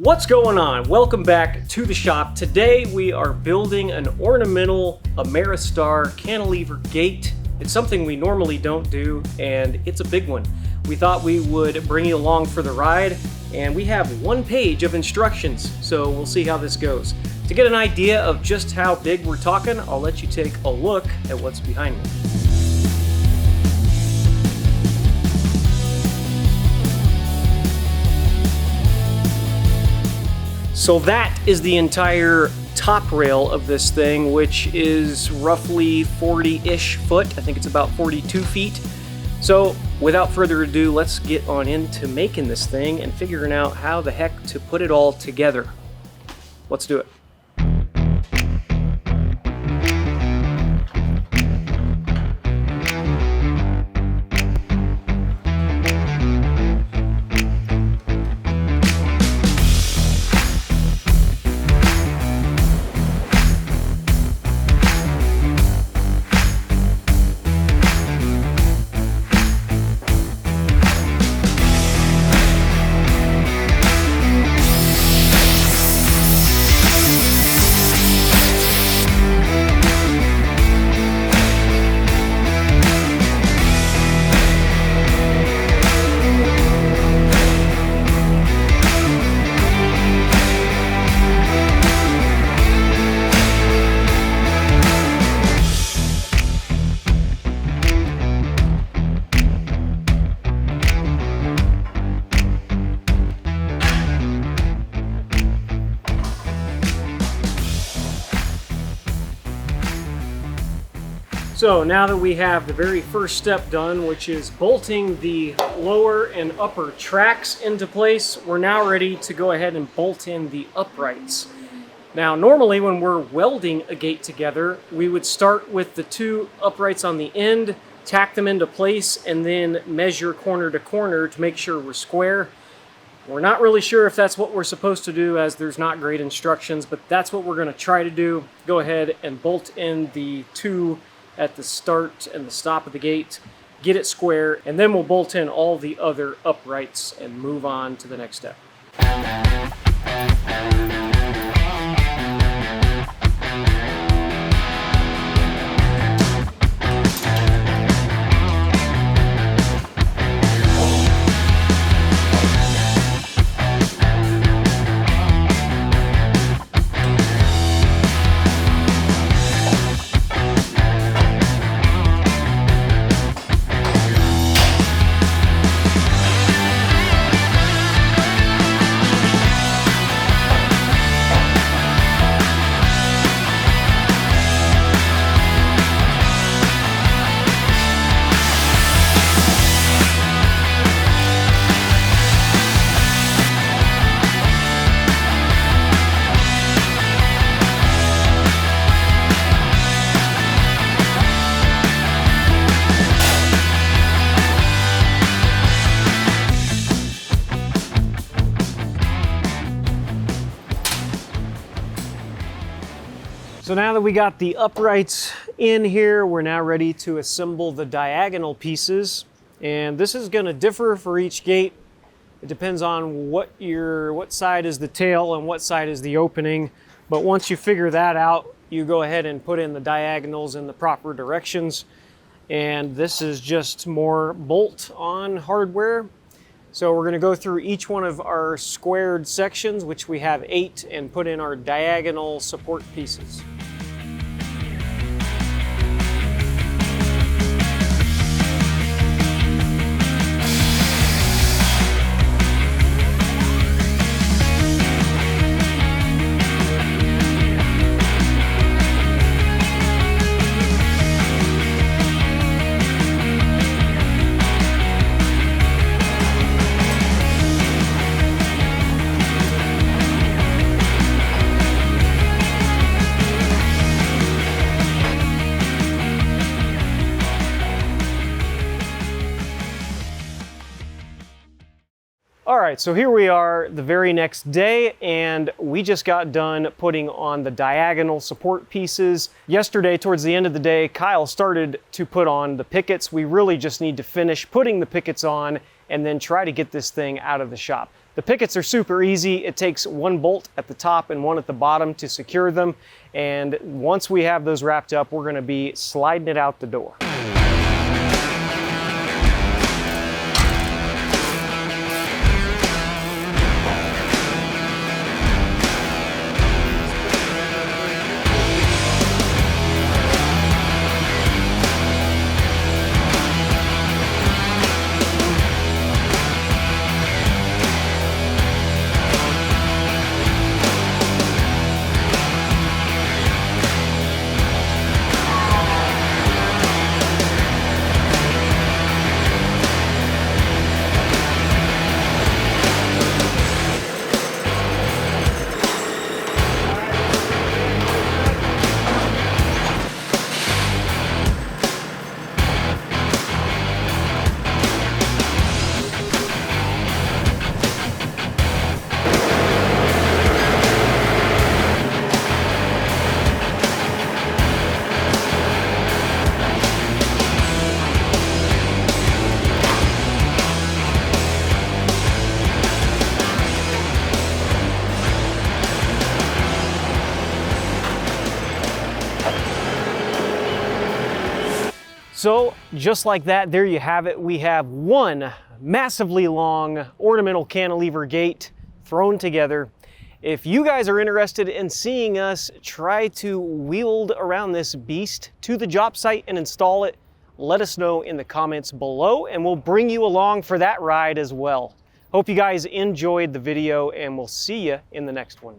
What's going on? Welcome back to the shop. Today we are building an ornamental Ameristar cantilever gate. It's something we normally don't do, and it's a big one. We thought we would bring you along for the ride, and we have one page of instructions, so we'll see how this goes. To get an idea of just how big we're talking, I'll let you take a look at what's behind me. So that is the entire top rail of this thing, which is roughly 40-ish foot. I think it's about 42 feet. So without further ado, let's get on into making this thing and figuring out how the heck to put it all together. Let's do it. So now that we have the very first step done, which is bolting the lower and upper tracks into place, we're now ready to go ahead and bolt in the uprights. Now normally when we're welding a gate together, we would start with the two uprights on the end, tack them into place, and then measure corner to corner to make sure we're square. We're not really sure if that's what we're supposed to do, as there's not great instructions, but that's what we're going to try to do. Go ahead and bolt in the two at the start and the stop of the gate, get it square, and then we'll bolt in all the other uprights and move on to the next step. So now that we got the uprights in here, we're now ready to assemble the diagonal pieces. And this is going to differ for each gate. It depends on what side is the tail and what side is the opening. But once you figure that out, you go ahead and put in the diagonals in the proper directions. And this is just more bolt-on hardware. So we're going to go through each one of our squared sections, which we have 8, and put in our diagonal support pieces. All right, so here we are the very next day, and we just got done putting on the diagonal support pieces. Yesterday, towards the end of the day, Kyle started to put on the pickets. We really just need to finish putting the pickets on and then try to get this thing out of the shop. The pickets are super easy. It takes one bolt at the top and one at the bottom to secure them. And once we have those wrapped up, we're gonna be sliding it out the door. So just like that, there you have it. We have one massively long ornamental cantilever gate thrown together. If you guys are interested in seeing us try to wield around this beast to the job site and install it, let us know in the comments below and we'll bring you along for that ride as well. Hope you guys enjoyed the video and we'll see you in the next one.